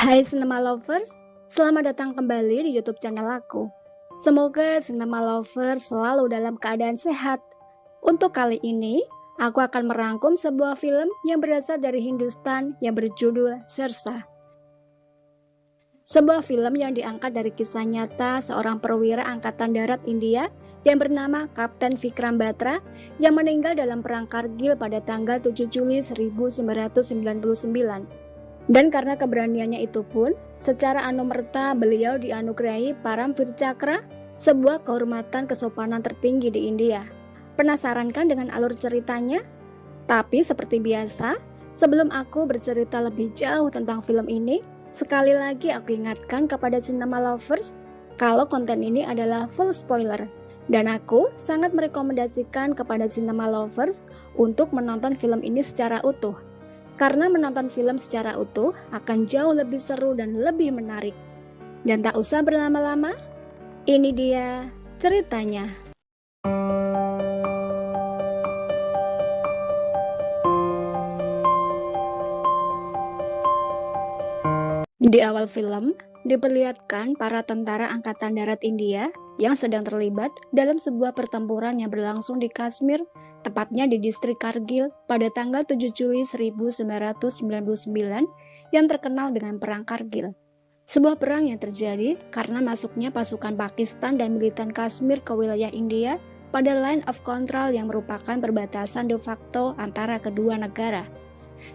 Hai Cinema Lovers, selamat datang kembali di YouTube channel aku. Semoga Cinema Lovers selalu dalam keadaan sehat. Untuk kali ini, aku akan merangkum sebuah film yang berasal dari Hindustan yang berjudul Shershah. Sebuah film yang diangkat dari kisah nyata seorang perwira Angkatan Darat India yang bernama Kapten Vikram Batra yang meninggal dalam Perang Kargil pada tanggal 7 Juli 1999. Dan karena keberaniannya itu pun, secara anumerta beliau dianugerahi Paramvir Chakra, sebuah kehormatan kesopanan tertinggi di India. Penasaran kan dengan alur ceritanya? Tapi seperti biasa, sebelum aku bercerita lebih jauh tentang film ini, sekali lagi aku ingatkan kepada Cinema Lovers kalau konten ini adalah full spoiler. Dan aku sangat merekomendasikan kepada Cinema Lovers untuk menonton film ini secara utuh. Karena menonton film secara utuh akan jauh lebih seru dan lebih menarik. Dan tak usah berlama-lama, ini dia ceritanya. Di awal film, diperlihatkan para tentara Angkatan Darat India yang sedang terlibat dalam sebuah pertempuran yang berlangsung di Kashmir, tepatnya di distrik Kargil pada tanggal 7 Juli 1999 yang terkenal dengan Perang Kargil. Sebuah perang yang terjadi karena masuknya pasukan Pakistan dan militan Kashmir ke wilayah India pada line of control yang merupakan perbatasan de facto antara kedua negara.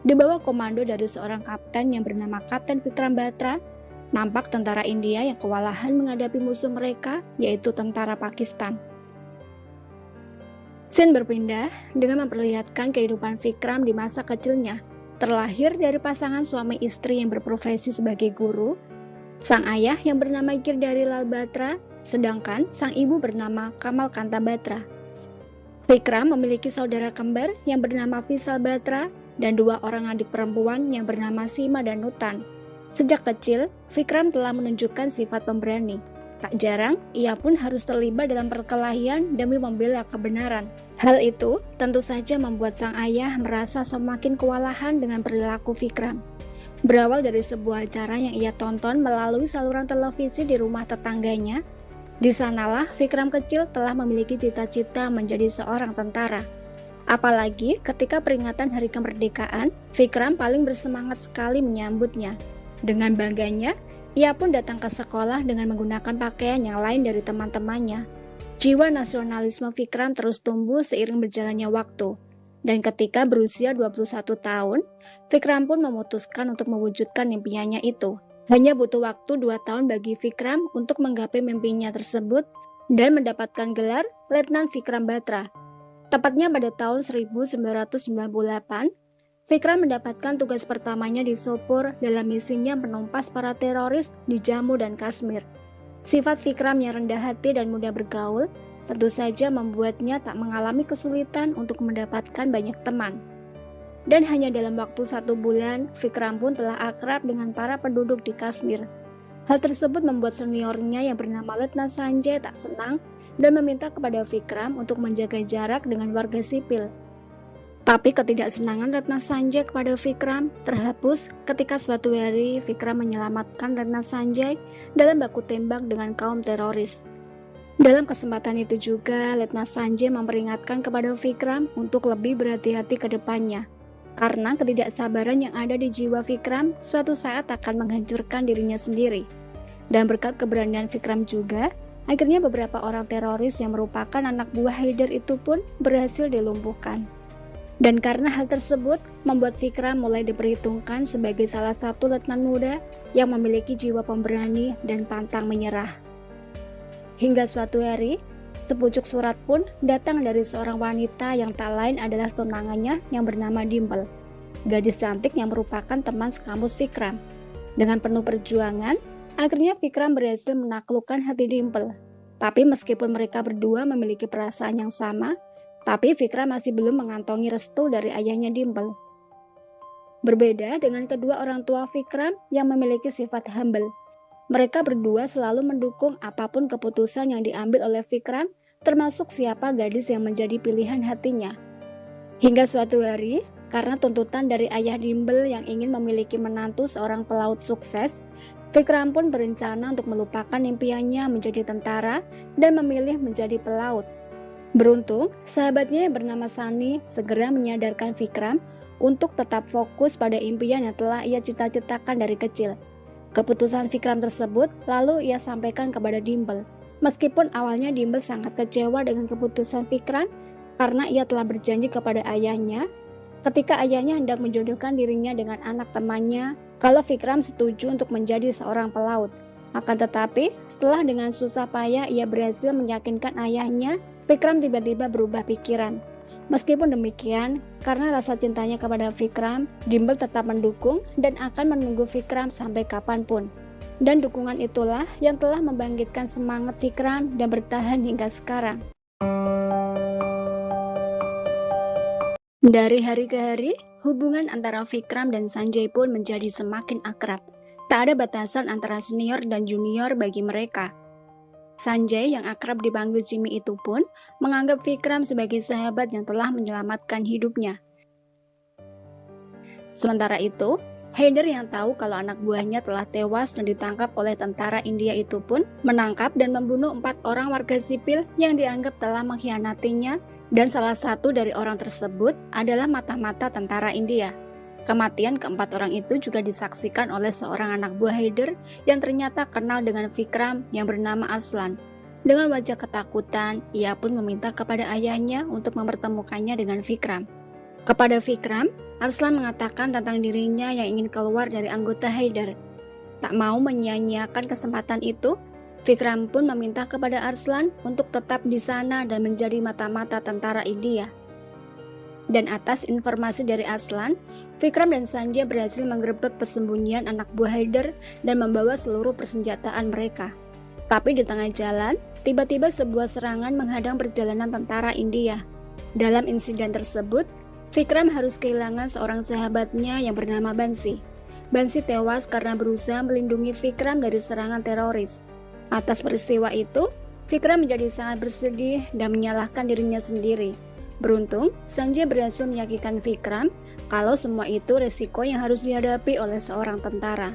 Di bawah komando dari seorang kapten yang bernama Kapten Vikram Batra, nampak tentara India yang kewalahan menghadapi musuh mereka, yaitu tentara Pakistan. Scene berpindah dengan memperlihatkan kehidupan Vikram di masa kecilnya, terlahir dari pasangan suami istri yang berprofesi sebagai guru, sang ayah yang bernama Girdharilal Batra, sedangkan sang ibu bernama Kamal Kanta Batra. Vikram memiliki saudara kembar yang bernama Vishal Batra dan dua orang adik perempuan yang bernama Sima dan Nutan. Sejak kecil, Vikram telah menunjukkan sifat pemberani. Tak jarang, ia pun harus terlibat dalam perkelahian demi membela kebenaran. Hal itu tentu saja membuat sang ayah merasa semakin kewalahan dengan perilaku Vikram. Berawal dari sebuah acara yang ia tonton melalui saluran televisi di rumah tetangganya, di sanalah Vikram kecil telah memiliki cita-cita menjadi seorang tentara. Apalagi ketika peringatan Hari Kemerdekaan, Vikram paling bersemangat sekali menyambutnya. Dengan bangganya, ia pun datang ke sekolah dengan menggunakan pakaian yang lain dari teman-temannya. Jiwa nasionalisme Vikram terus tumbuh seiring berjalannya waktu. Dan ketika berusia 21 tahun, Vikram pun memutuskan untuk mewujudkan impiannya itu. Hanya butuh waktu 2 tahun bagi Vikram untuk menggapai mimpinya tersebut dan mendapatkan gelar Letnan Vikram Batra. Tepatnya pada tahun 1998, Vikram mendapatkan tugas pertamanya di Sopur dalam misinya menumpas para teroris di Jammu dan Kashmir. Sifat Vikram yang rendah hati dan mudah bergaul tentu saja membuatnya tak mengalami kesulitan untuk mendapatkan banyak teman. Dan hanya dalam waktu 1 bulan, Vikram pun telah akrab dengan para penduduk di Kashmir. Hal tersebut membuat seniornya yang bernama Letnan Sanjay tak senang dan meminta kepada Vikram untuk menjaga jarak dengan warga sipil. Tapi ketidaksenangan Letnan Sanjay kepada Vikram terhapus ketika suatu hari Vikram menyelamatkan Letnan Sanjay dalam baku tembak dengan kaum teroris. Dalam kesempatan itu juga, Letnan Sanjay memperingatkan kepada Vikram untuk lebih berhati-hati ke depannya. Karena ketidaksabaran yang ada di jiwa Vikram suatu saat akan menghancurkan dirinya sendiri. Dan berkat keberanian Vikram juga, akhirnya beberapa orang teroris yang merupakan anak buah Haider itu pun berhasil dilumpuhkan. Dan karena hal tersebut, membuat Vikram mulai diperhitungkan sebagai salah satu letnan muda yang memiliki jiwa pemberani dan pantang menyerah. Hingga suatu hari, sepucuk surat pun datang dari seorang wanita yang tak lain adalah tunangannya yang bernama Dimple, gadis cantik yang merupakan teman sekampus Vikram. Dengan penuh perjuangan, akhirnya Vikram berhasil menaklukkan hati Dimple. Tapi meskipun mereka berdua memiliki perasaan yang sama, tapi Vikram masih belum mengantongi restu dari ayahnya Dimple. Berbeda dengan kedua orang tua Vikram yang memiliki sifat humble. Mereka berdua selalu mendukung apapun keputusan yang diambil oleh Vikram, termasuk siapa gadis yang menjadi pilihan hatinya. Hingga suatu hari, Karena tuntutan dari ayah Dimple yang ingin memiliki menantu seorang pelaut sukses, Vikram pun berencana untuk melupakan impiannya menjadi tentara dan memilih menjadi pelaut. Beruntung, sahabatnya yang bernama Sunny segera menyadarkan Vikram untuk tetap fokus pada impian yang telah ia cita-citakan dari kecil. Keputusan Vikram tersebut lalu ia sampaikan kepada Dimple. Meskipun awalnya Dimple sangat kecewa dengan keputusan Vikram karena ia telah berjanji kepada ayahnya ketika ayahnya hendak menjodohkan dirinya dengan anak temannya kalau Vikram setuju untuk menjadi seorang pelaut. Akan tetapi, setelah dengan susah payah ia berhasil meyakinkan ayahnya, Vikram tiba-tiba berubah pikiran. Meskipun demikian, karena rasa cintanya kepada Vikram, Dimple tetap mendukung dan akan menunggu Vikram sampai kapanpun. Dan dukungan itulah yang telah membangkitkan semangat Vikram dan bertahan hingga sekarang. Dari hari ke hari, hubungan antara Vikram dan Sanjay pun menjadi semakin akrab. Tak ada batasan antara senior dan junior bagi mereka. Sanjay yang akrab dipanggil Jimmy itu pun menganggap Vikram sebagai sahabat yang telah menyelamatkan hidupnya. Sementara itu, Haider yang tahu kalau anak buahnya telah tewas dan ditangkap oleh tentara India itu pun menangkap dan membunuh 4 orang warga sipil yang dianggap telah mengkhianatinya, dan salah satu dari orang tersebut adalah mata-mata tentara India. Kematian keempat orang itu juga disaksikan oleh seorang anak buah Haider yang ternyata kenal dengan Vikram yang bernama Arslan. Dengan wajah ketakutan, ia pun meminta kepada ayahnya untuk mempertemukannya dengan Vikram. Kepada Vikram, Arslan mengatakan tentang dirinya yang ingin keluar dari anggota Haider. Tak mau menyia-nyiakan kesempatan itu, Vikram pun meminta kepada Arslan untuk tetap di sana dan menjadi mata-mata tentara India. Dan atas informasi dari Arslan, Vikram dan Sanjay berhasil menggerebek persembunyian anak buah Haider dan membawa seluruh persenjataan mereka. Tapi di tengah jalan, tiba-tiba sebuah serangan menghadang perjalanan tentara India. Dalam insiden tersebut, Vikram harus kehilangan seorang sahabatnya yang bernama Bansi. Bansi tewas karena berusaha melindungi Vikram dari serangan teroris. Atas peristiwa itu, Vikram menjadi sangat bersedih dan menyalahkan dirinya sendiri. Beruntung, Sanjay berhasil meyakinkan Vikram kalau semua itu resiko yang harus dihadapi oleh seorang tentara.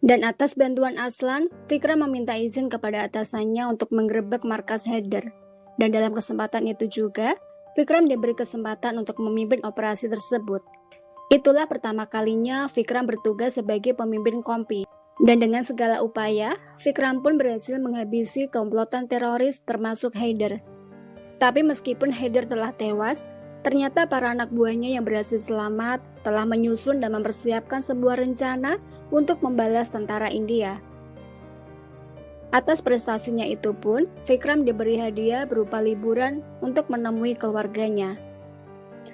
Dan atas bantuan Arslan, Vikram meminta izin kepada atasannya untuk menggerebek markas Haider. Dan dalam kesempatan itu juga, Vikram diberi kesempatan untuk memimpin operasi tersebut. Itulah pertama kalinya Vikram bertugas sebagai pemimpin kompi. Dan dengan segala upaya, Vikram pun berhasil menghabisi komplotan teroris termasuk Haider. Tapi meskipun Haider telah tewas, ternyata para anak buahnya yang berhasil selamat telah menyusun dan mempersiapkan sebuah rencana untuk membalas tentara India. Atas prestasinya itu pun, Vikram diberi hadiah berupa liburan untuk menemui keluarganya.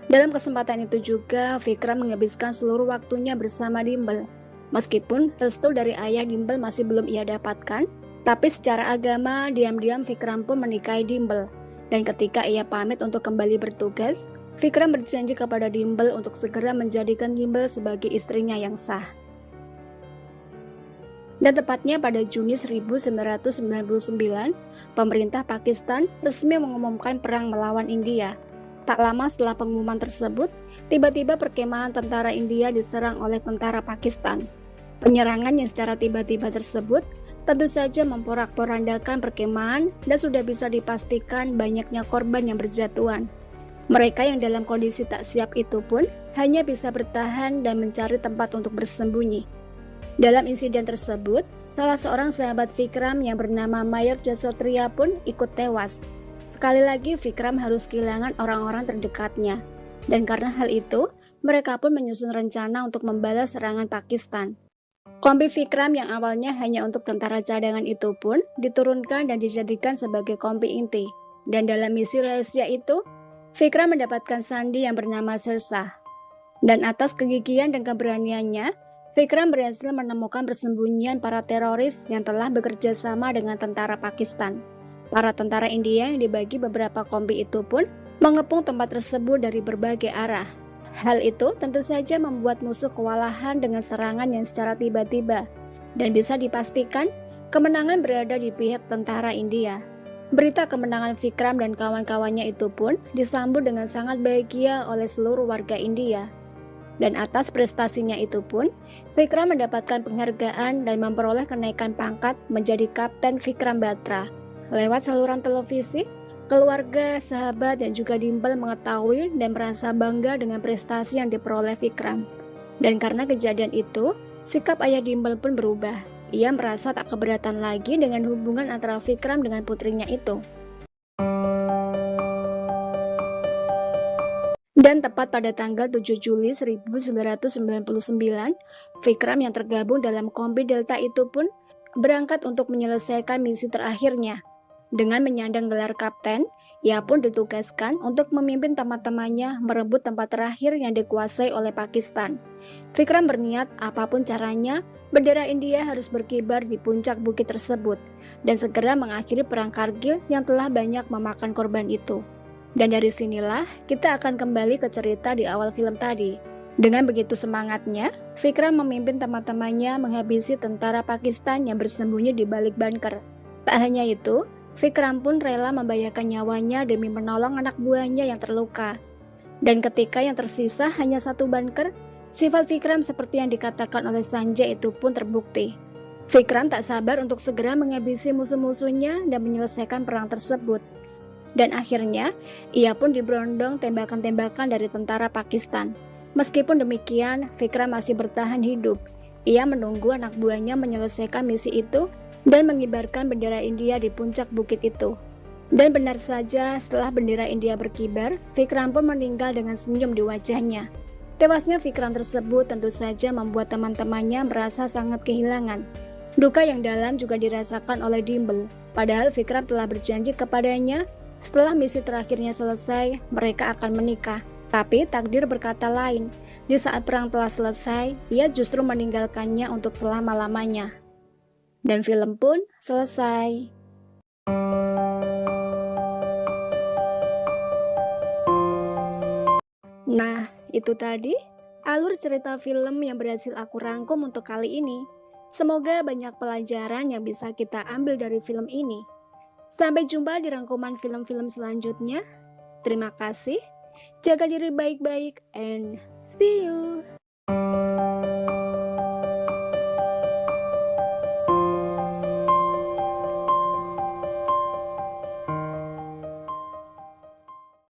Dalam kesempatan itu juga, Vikram menghabiskan seluruh waktunya bersama Dimple. Meskipun restu dari ayah Dimple masih belum ia dapatkan, tapi secara agama, diam-diam Vikram pun menikahi Dimple. Dan ketika ia pamit untuk kembali bertugas, Vikram berjanji kepada Dimple untuk segera menjadikan Dimple sebagai istrinya yang sah. Dan tepatnya pada Juni 1999, pemerintah Pakistan resmi mengumumkan perang melawan India. Tak lama setelah pengumuman tersebut, tiba-tiba perkemahan tentara India diserang oleh tentara Pakistan. Penyerangan yang secara tiba-tiba tersebut tentu saja memporak-porandakan perkemahan dan sudah bisa dipastikan banyaknya korban yang berjatuhan. Mereka yang dalam kondisi tak siap itu pun hanya bisa bertahan dan mencari tempat untuk bersembunyi. Dalam insiden tersebut, salah seorang sahabat Vikram yang bernama Mayor Jasotria pun ikut tewas. Sekali lagi Vikram harus kehilangan orang-orang terdekatnya. Dan karena hal itu, mereka pun menyusun rencana untuk membalas serangan Pakistan. Kompi Vikram yang awalnya hanya untuk tentara cadangan itu pun diturunkan dan dijadikan sebagai kompi inti. Dan dalam misi rahasia itu, Vikram mendapatkan sandi yang bernama Sirsa. Dan atas kegigihan dan keberaniannya, Vikram berhasil menemukan persembunyian para teroris yang telah bekerja sama dengan tentara Pakistan. Para tentara India yang dibagi beberapa kompi itu pun mengepung tempat tersebut dari berbagai arah. Hal itu tentu saja membuat musuh kewalahan dengan serangan yang secara tiba-tiba, dan bisa dipastikan kemenangan berada di pihak tentara India. Berita kemenangan Vikram dan kawan-kawannya itu pun disambut dengan sangat bahagia oleh seluruh warga India. Dan atas prestasinya itu pun, Vikram mendapatkan penghargaan dan memperoleh kenaikan pangkat menjadi Kapten Vikram Batra. Lewat saluran televisi, keluarga, sahabat, dan juga Dimple mengetahui dan merasa bangga dengan prestasi yang diperoleh Vikram. Dan karena kejadian itu, sikap ayah Dimple pun berubah. Ia merasa tak keberatan lagi dengan hubungan antara Vikram dengan putrinya itu. Dan tepat pada tanggal 7 Juli 1999, Vikram yang tergabung dalam kombi Delta itu pun berangkat untuk menyelesaikan misi terakhirnya. Dengan menyandang gelar kapten, ia pun ditugaskan untuk memimpin teman-temannya merebut tempat terakhir yang dikuasai oleh Pakistan. Vikram berniat apapun caranya, bendera India harus berkibar di puncak bukit tersebut dan segera mengakhiri perang Kargil yang telah banyak memakan korban itu. Dan dari sinilah kita akan kembali ke cerita di awal film tadi. Dengan begitu semangatnya, Vikram memimpin teman-temannya menghabisi tentara Pakistan yang bersembunyi di balik bunker. Tak hanya itu, Vikram pun rela membahayakan nyawanya demi menolong anak buahnya yang terluka. Dan ketika yang tersisa hanya satu bunker, sifat Vikram seperti yang dikatakan oleh Sanjay itu pun terbukti. Vikram tak sabar untuk segera menghabisi musuh-musuhnya dan menyelesaikan perang tersebut. Dan akhirnya, ia pun diberondong tembakan-tembakan dari tentara Pakistan. Meskipun demikian, Vikram masih bertahan hidup. Ia menunggu anak buahnya menyelesaikan misi itu dan mengibarkan bendera India di puncak bukit itu. Dan benar saja, setelah bendera India berkibar, Vikram pun meninggal dengan senyum di wajahnya. Tewasnya Vikram tersebut tentu saja membuat teman-temannya merasa sangat kehilangan. Duka yang dalam juga dirasakan oleh Dimple. Padahal Vikram telah berjanji kepadanya, setelah misi terakhirnya selesai, mereka akan menikah. Tapi takdir berkata lain. Di saat perang telah selesai, ia justru meninggalkannya untuk selama-lamanya. Dan film pun selesai. Nah, itu tadi alur cerita film yang berhasil aku rangkum untuk kali ini. Semoga banyak pelajaran yang bisa kita ambil dari film ini. Sampai jumpa di rangkuman film-film selanjutnya. Terima kasih. Jaga diri baik-baik and see you.